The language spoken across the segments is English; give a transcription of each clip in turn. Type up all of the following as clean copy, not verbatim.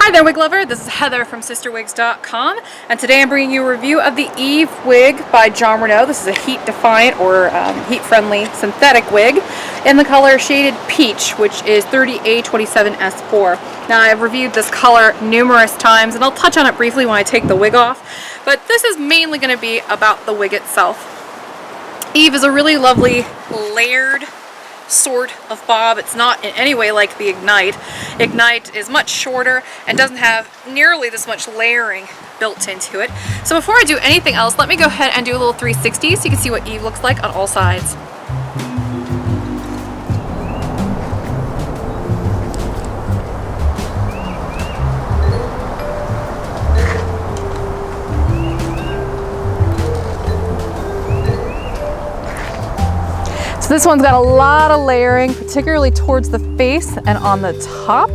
Hi there, wig lover. This is Heather from CysterWigs.com, and today I'm bringing you a review of the Eve wig by Jon Renau. This is a heat-defiant or heat-friendly synthetic wig in the color shaded peach, which is 30A27S4. Now, I've reviewed this color numerous times, and I'll touch on it briefly when I take the wig off, but this is mainly going to be about the wig itself. Eve is a really lovely layered sort of bob. It's not in any way like the Ignite. Ignite is much shorter and doesn't have nearly this much layering built into it. So before I do anything else, let me go ahead and do a little 360 so you can see what Eve looks like on all sides. This one's got a lot of layering, particularly towards the face and on the top.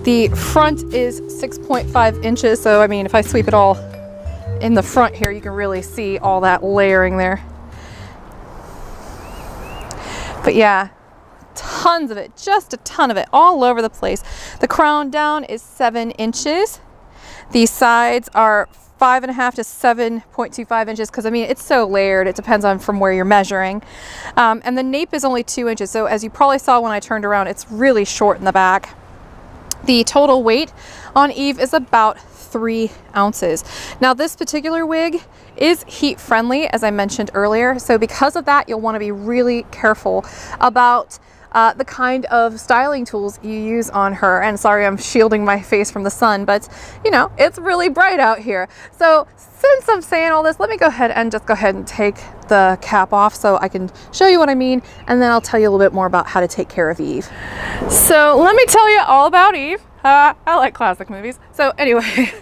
The front is 6.5 inches, so I mean, if I sweep it all in the front here, you can really see all that layering there. But yeah, tons of it, just a ton of it, all over the place. The crown down is 7 inches. The sides are 5.5 to 7.25 inches, because I mean, it's so layered, it depends on from where you're measuring. And the nape is only 2 inches, so as you probably saw when I turned around, it's really short in the back. The total weight on Eve is about 3 ounces. Now, this particular wig is heat friendly, as I mentioned earlier, so because of that, you'll want to be really careful about the kind of styling tools you use on her. And sorry, I'm shielding my face from the sun, but you know, it's really bright out here. So since I'm saying all this, let me go ahead and take the cap off so I can show you what I mean, and then I'll tell you a little bit more about how to take care of Eve. So let me tell you all about Eve. I like classic movies. So anyway,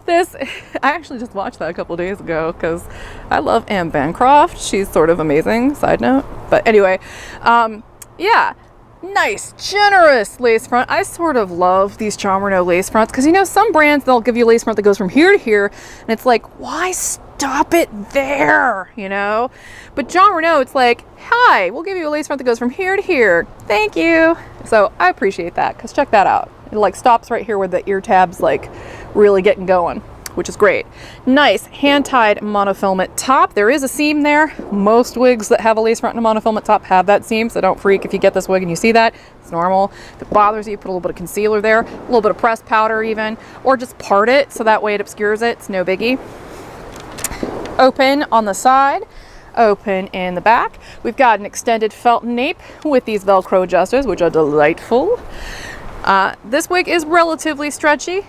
I actually just watched that a couple days ago because I love Anne Bancroft. She's sort of amazing, side note. But anyway, yeah, nice, generous lace front. I sort of love these Jon Renau lace fronts because, you know, some brands, they'll give you a lace front that goes from here to here, and it's like, why stop it there, you know? But Jon Renau, it's like, hi, we'll give you a lace front that goes from here to here. Thank you. So I appreciate that, because check that out. It like stops right here where the ear tab's like really getting going, which is great. Nice hand-tied monofilament top. There is a seam there. Most wigs that have a lace front and a monofilament top have that seam, so don't freak if you get this wig and you see that. It's normal. If it bothers you, put a little bit of concealer there, a little bit of pressed powder even, or just part it so that way it obscures it. It's no biggie. Open on the side, open in the back. We've got an extended felt nape with these Velcro adjusters, which are delightful. This wig is relatively stretchy.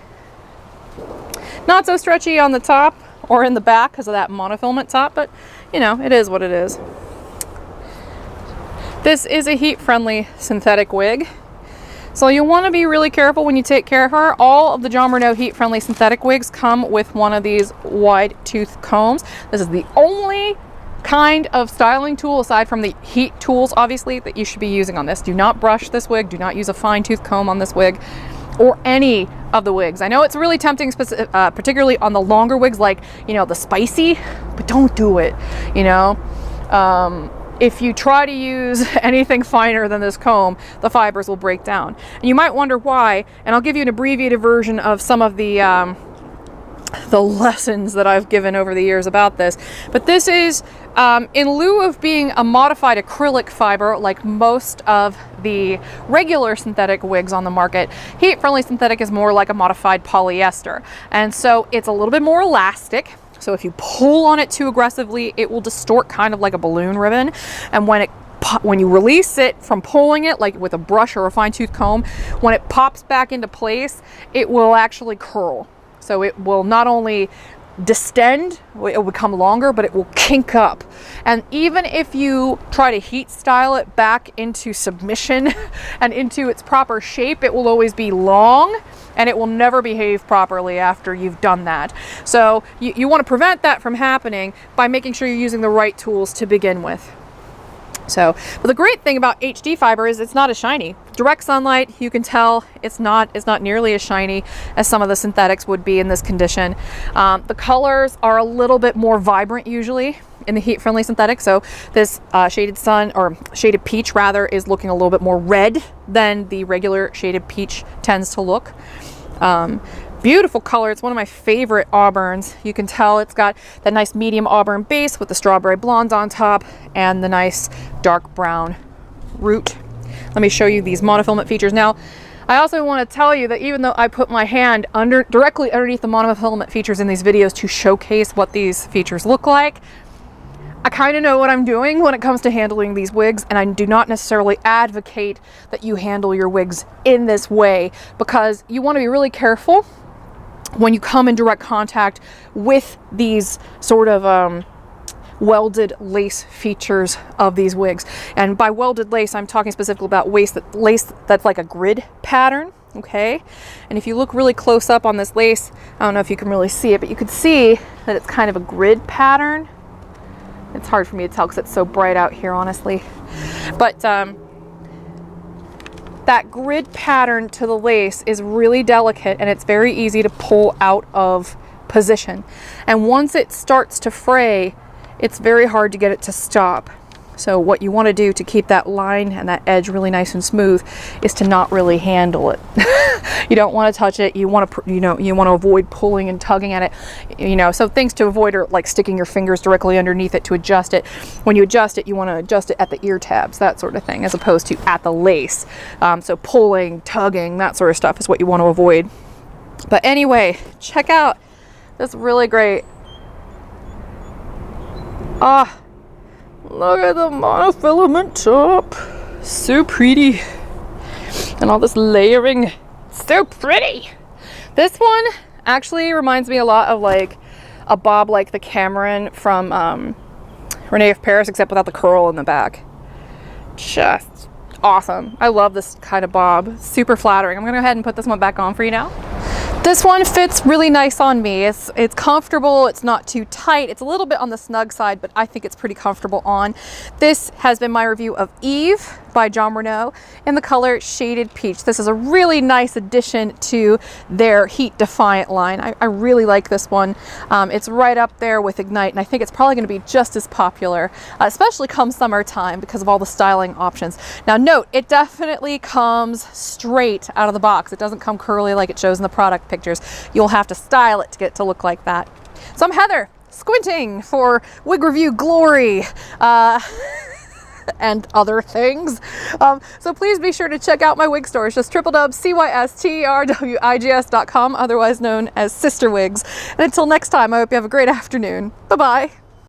Not so stretchy on the top or in the back because of that monofilament top, but you know, it is what it is. This is a heat-friendly synthetic wig, so you'll want to be really careful when you take care of her. All of the Jon Renau heat-friendly synthetic wigs come with one of these wide tooth combs. This is the only kind of styling tool, aside from the heat tools, obviously, that you should be using on this. Do not brush this wig. Do not use a fine tooth comb on this wig, or any of the wigs. I know it's really tempting, particularly on the longer wigs, like, you know, the spicy, but don't do it, you know. If you try to use anything finer than this comb, the fibers will break down. And you might wonder why, and I'll give you an abbreviated version of some of the lessons that I've given over the years about this. But this is, in lieu of being a modified acrylic fiber like most of the regular synthetic wigs on the market, heat-friendly synthetic is more like a modified polyester. And so it's a little bit more elastic. So if you pull on it too aggressively, it will distort kind of like a balloon ribbon. And when you release it from pulling it, like with a brush or a fine-tooth comb, when it pops back into place, it will actually curl. So it will not only distend, it will become longer, but it will kink up. And even if you try to heat style it back into submission and into its proper shape, it will always be long, and it will never behave properly after you've done that. So you want to prevent that from happening by making sure you're using the right tools to begin with. So, but the great thing about HD fiber is it's not as shiny. Direct sunlight, you can tell it's not nearly as shiny as some of the synthetics would be in this condition. The colors are a little bit more vibrant usually. in the heat-friendly synthetic. So this shaded sun, or shaded peach rather, is looking a little bit more red than the regular shaded peach tends to look. Beautiful color. It's one of my favorite auburns. You can tell it's got that nice medium auburn base with the strawberry blondes on top and the nice dark brown root. Let me show you these monofilament features. Now, I also want to tell you that even though I put my hand directly underneath the monofilament features in these videos to showcase what these features look like, I kind of know what I'm doing when it comes to handling these wigs, and I do not necessarily advocate that you handle your wigs in this way, because you want to be really careful when you come in direct contact with these sort of welded lace features of these wigs. And by welded lace, I'm talking specifically about lace that's like a grid pattern, okay? And if you look really close up on this lace, I don't know if you can really see it, but you could see that it's kind of a grid pattern. It's hard for me to tell because it's so bright out here, honestly. But that grid pattern to the lace is really delicate, and it's very easy to pull out of position. And once it starts to fray, it's very hard to get it to stop. So what you want to do to keep that line and that edge really nice and smooth is to not really handle it. You don't want to touch it. You want to, you want to avoid pulling and tugging at it. So things to avoid are like sticking your fingers directly underneath it to adjust it. When you adjust it, you want to adjust it at the ear tabs, that sort of thing, as opposed to at the lace. So pulling, tugging, that sort of stuff is what you want to avoid. But anyway, check out this really great. Look at the monofilament top. So pretty. And all this layering. So pretty. This one actually reminds me a lot of like a bob like the Cameron from Renee of Paris, except without the curl in the back. Just awesome. I love this kind of bob. Super flattering. I'm going to go ahead and put this one back on for you now. This one fits really nice on me. It's comfortable, it's not too tight. It's a little bit on the snug side, but I think it's pretty comfortable on. This has been my review of Eve by Jon Renau in the color Shaded Peach. This is a really nice addition to their heat defiant line. I really like this one. It's right up there with Ignite, and I think it's probably going to be just as popular, especially come summertime, because of all the styling options. Now note, it definitely comes straight out of the box. It doesn't come curly like it shows in the product pictures. You'll have to style it to get it to look like that. So I'm Heather, squinting for wig review glory. And other things. So please be sure to check out my wig store. It's just www.cysterwigs.com, otherwise known as CysterWigs. And until next time, I hope you have a great afternoon. Bye-bye.